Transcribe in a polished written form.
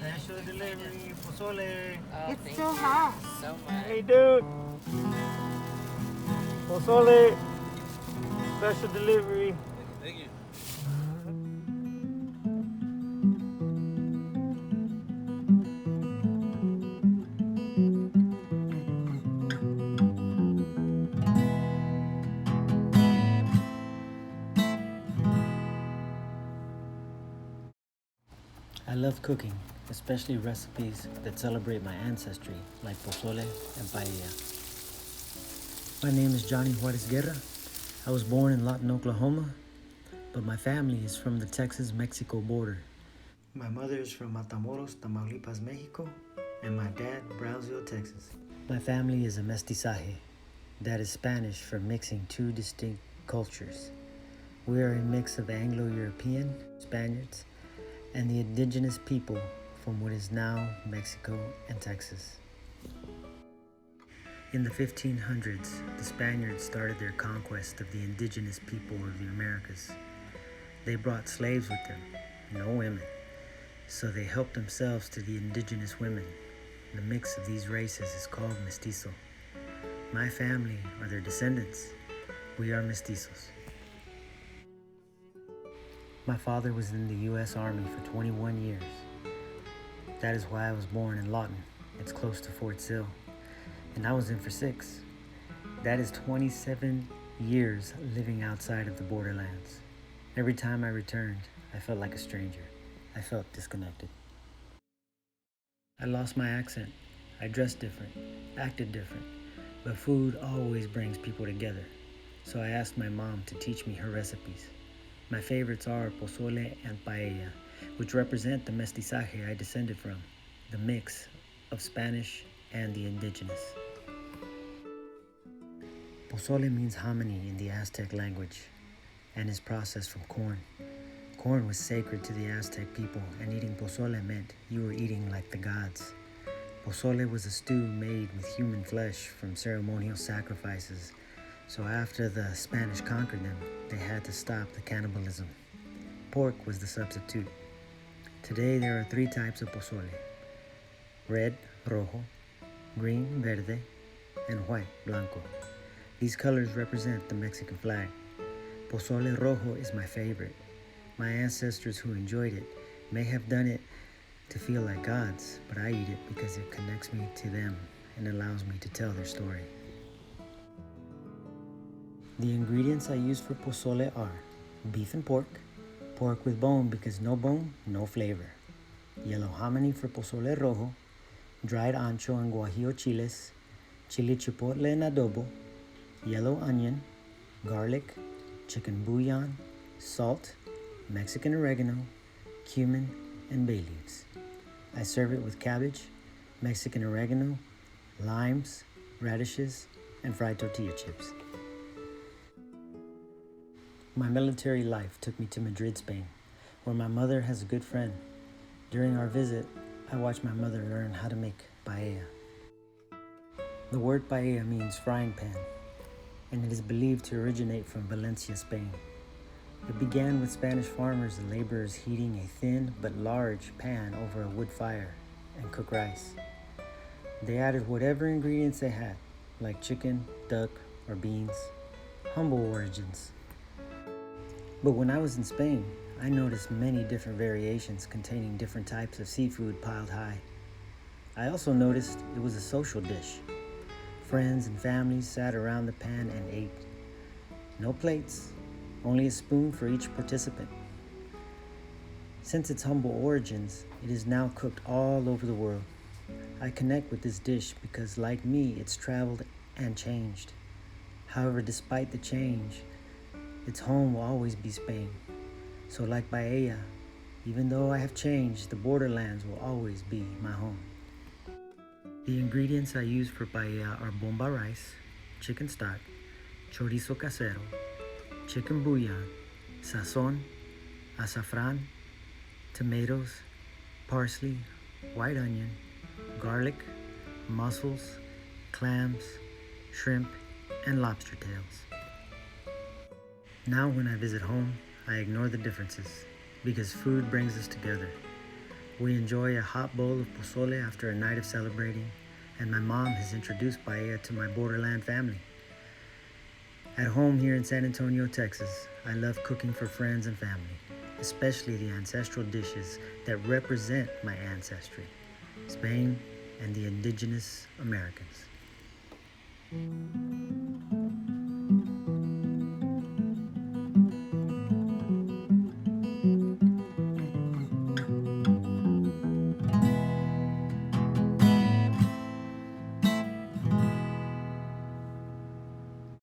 Special delivery, pozole. It's still hot. So much. Hey, dude. Pozole. Special delivery. Thank you. I love cooking, especially recipes that celebrate my ancestry, like pozole and paella. My name is Johnny Juarez Guerra. I was born in Lawton, Oklahoma, but my family is from the Texas-Mexico border. My mother is from Matamoros, Tamaulipas, Mexico, and my dad, Brownsville, Texas. My family is a mestizaje, that is Spanish for mixing two distinct cultures. We are a mix of Anglo-European, Spaniards, and the indigenous people from what is now Mexico and Texas. In the 1500s, the Spaniards started their conquest of the indigenous people of the Americas. They brought slaves with them, no women, so they helped themselves to the indigenous women. The mix of these races is called mestizo. My family are their descendants. We are mestizos. My father was in the U.S. Army for 21 years. That is why I was born in Lawton. It's close to Fort Sill. And I was in for 6. That is 27 years living outside of the borderlands. Every time I returned, I felt like a stranger. I felt disconnected. I lost my accent. I dressed different, acted different, but food always brings people together. So I asked my mom to teach me her recipes. My favorites are pozole and paella, which represent the mestizaje I descended from, the mix of Spanish and the indigenous. Pozole means hominy in the Aztec language and is processed from corn. Corn was sacred to the Aztec people, and eating pozole meant you were eating like the gods. Pozole was a stew made with human flesh from ceremonial sacrifices. So after the Spanish conquered them, they had to stop the cannibalism. Pork was the substitute. Today there are 3 types of pozole: red, rojo, green, verde, and white, blanco. These colors represent the Mexican flag. Pozole rojo is my favorite. My ancestors who enjoyed it may have done it to feel like gods, but I eat it because it connects me to them and allows me to tell their story. The ingredients I use for pozole are beef and pork, pork with bone because no bone, no flavor, yellow hominy for pozole rojo, dried ancho and guajillo chiles, chili chipotle en adobo, yellow onion, garlic, chicken bouillon, salt, Mexican oregano, cumin, and bay leaves. I serve it with cabbage, Mexican oregano, limes, radishes, and fried tortilla chips. My military life took me to Madrid, Spain, where my mother has a good friend. During our visit, I watched my mother learn how to make paella. The word paella means frying pan, and it is believed to originate from Valencia, Spain. It began with Spanish farmers and laborers heating a thin but large pan over a wood fire and cook rice. They added whatever ingredients they had, like chicken, duck, or beans. Humble origins. But when I was in Spain, I noticed many different variations containing different types of seafood piled high. I also noticed it was a social dish. Friends and families sat around the pan and ate. No plates, only a spoon for each participant. Since its humble origins, it is now cooked all over the world. I connect with this dish because, like me, it's traveled and changed. However, despite the change, its home will always be Spain. So like paella, even though I have changed, the borderlands will always be my home. The ingredients I use for paella are bomba rice, chicken stock, chorizo casero, chicken bouillon, sazon, azafran, tomatoes, parsley, white onion, garlic, mussels, clams, shrimp, and lobster tails. Now when I visit home, I ignore the differences because food brings us together. We enjoy a hot bowl of pozole after a night of celebrating, and my mom has introduced paella to my borderland family. At home here in San Antonio, Texas, I love cooking for friends and family, especially the ancestral dishes that represent my ancestry, Spain and the indigenous Americans.